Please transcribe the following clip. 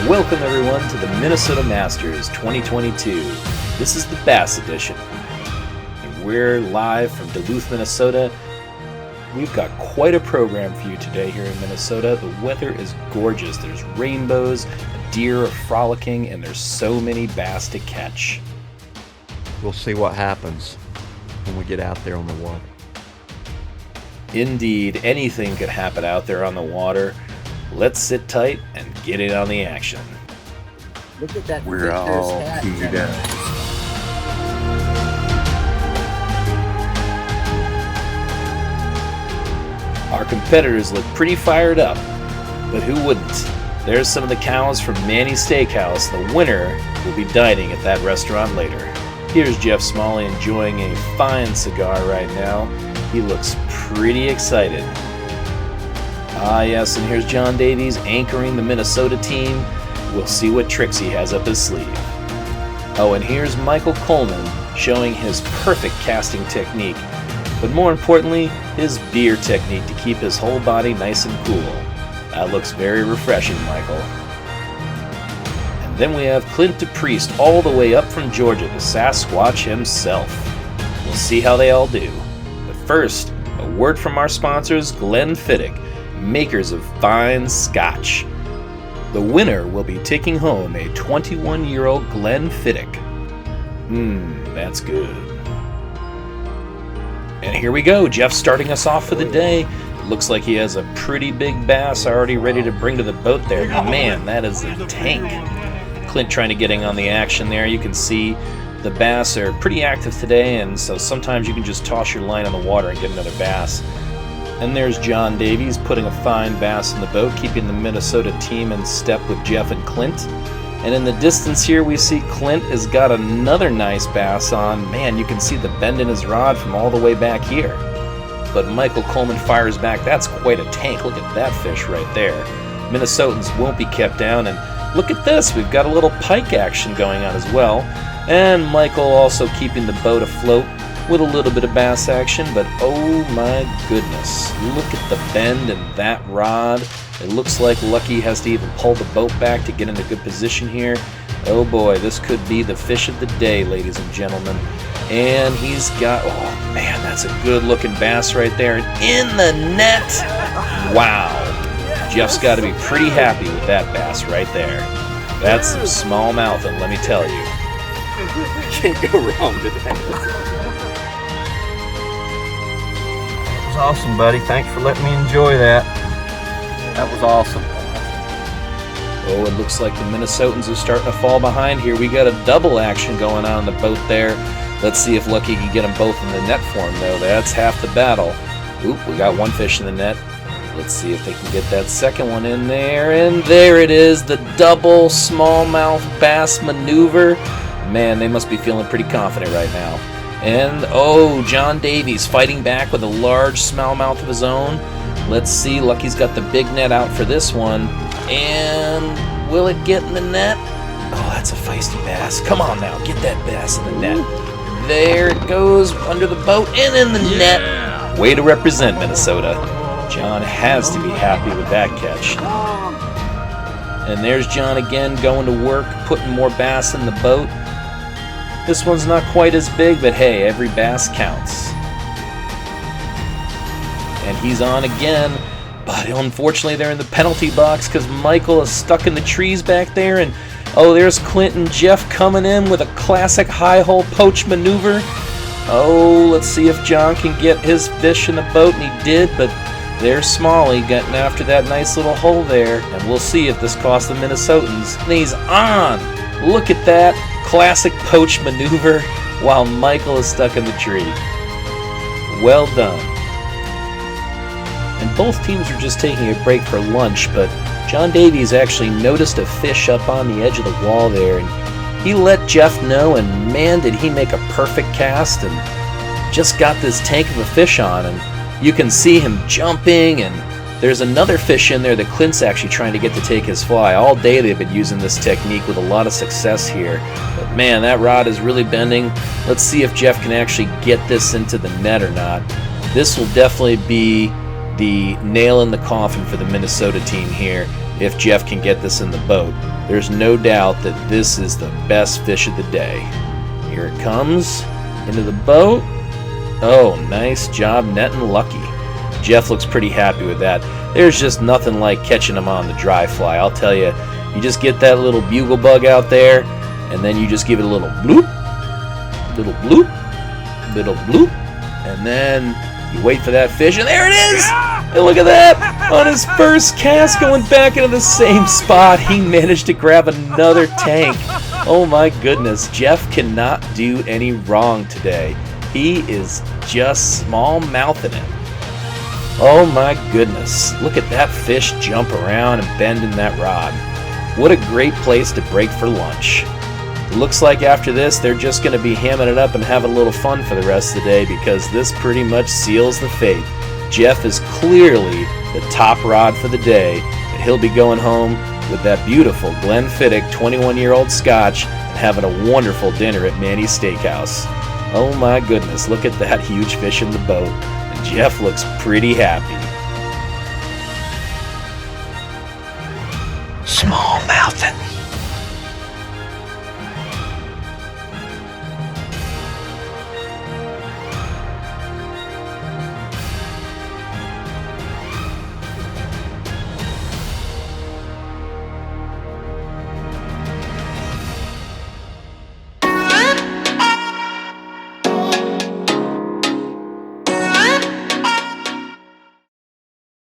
Welcome everyone to the Minnesota Masters 2022. This is the Bass Edition. And we're live from Duluth, Minnesota. We've got quite a program for you today here in Minnesota. The weather is gorgeous. There's rainbows, deer are frolicking, and there's so many bass to catch. We'll see what happens when we get out there on the water. Indeed, anything could happen out there on the water. Let's sit tight and get in on the action. Look at that. We're all keyed up. Our competitors look pretty fired up, but who wouldn't? There's some of the cows from Manny's Steakhouse. The winner will be dining at that restaurant later. Here's Jeff Smalley enjoying a fine cigar right now. He looks pretty excited. Ah yes, and here's John Davies anchoring the Minnesota team. We'll see what tricks he has up his sleeve. Oh, and here's Michael Coleman showing his perfect casting technique, but more importantly, his beer technique to keep his whole body nice and cool. That looks very refreshing, Michael. And then we have Clint DePriest all the way up from Georgia, the Sasquatch himself. We'll see how they all do. But first, a word from our sponsors, Glenfiddich, makers of fine scotch. The winner will be taking home a 21-year-old Glenfiddich. That's good. And here we go, Jeff starting us off for the day. Looks like he has a pretty big bass already ready to bring to the boat there. Man, that is a tank. Clint trying to get in on the action there. You can see the bass are pretty active today, and so sometimes you can just toss your line on the water and get another bass. And there's John Davies putting a fine bass in the boat, keeping the Minnesota team in step with Jeff and Clint. And in the distance here, we see Clint has got another nice bass on. Man, you can see the bend in his rod from all the way back here. But Michael Coleman fires back. That's quite a tank. Look at that fish right there. Minnesotans won't be kept down. And look at this. We've got a little pike action going on as well. And Michael also keeping the boat afloat with a little bit of bass action, but oh my goodness, look at the bend in that rod. It looks like Lucky has to even pull the boat back to get in a good position here. Oh boy, this could be the fish of the day, ladies and gentlemen. And he's got, oh man, that's a good looking bass right there. In the net! Wow. Jeff's got to be pretty happy with that bass right there. That's some smallmouth, and let me tell you. Can't go wrong with that. Awesome, buddy. Thanks for letting me enjoy that. That was awesome. Oh, it looks like the Minnesotans are starting to fall behind here. We got a double action going on in the boat there. Let's see if Lucky can get them both in the net for him, though. That's half the battle. Oop, we got one fish in the net. Let's see if they can get that second one in there. And there it is, the double smallmouth bass maneuver. Man, they must be feeling pretty confident right now. And, oh, John Davies fighting back with a large smallmouth of his own. Let's see, Lucky's got the big net out for this one. And will it get in the net? Oh, that's a feisty bass. Come on now, get that bass in the net. There it goes, under the boat and in the net. Way to represent Minnesota. John has to be happy with that catch. And there's John again going to work, putting more bass in the boat. This one's not quite as big, but hey, every bass counts. And he's on again, but unfortunately they're in the penalty box because Michael is stuck in the trees back there. And oh, there's Clint and Jeff coming in with a classic high hole poach maneuver. Oh, let's see if John can get his fish in the boat, and he did, but there's Smalley getting after that nice little hole there. And we'll see if this costs the Minnesotans. And he's on! Look at that classic poach maneuver while Michael is stuck in the tree. Well done. And both teams are just taking a break for lunch, but John Davies actually noticed a fish up on the edge of the wall there, and he let Jeff know, and man, did he make a perfect cast and just got this tank of a fish on. And you can see him jumping, and there's another fish in there that Clint's actually trying to get to take his fly. All day they've been using this technique with a lot of success here. But man, that rod is really bending. Let's see if Jeff can actually get this into the net or not. This will definitely be the nail in the coffin for the Minnesota team here. if Jeff can get this in the boat, there's no doubt that this is the best fish of the day. Here it comes into the boat. Oh, nice job netting Lucky. Jeff looks pretty happy with that. There's just nothing like catching him on the dry fly. I'll tell you, you just get that little bugle bug out there, and then you just give it a little bloop, little bloop, little bloop, and then you wait for that fish, and there it is! And look at that! On his first cast, going back into the same spot, he managed to grab another tank. Oh my goodness, Jeff cannot do any wrong today. He is just small-mouthing it. Oh my goodness, look at that fish jump around and bend in that rod. What a great place to break for lunch. It looks like after this they're just going to be hamming it up and having a little fun for the rest of the day, because this pretty much seals the fate. Jeff is clearly the top rod for the day, and he'll be going home with that beautiful Glenfiddich 21-year-old Scotch and having a wonderful dinner at Manny's Steakhouse. Oh my goodness, look at that huge fish in the boat. Jeff looks pretty happy.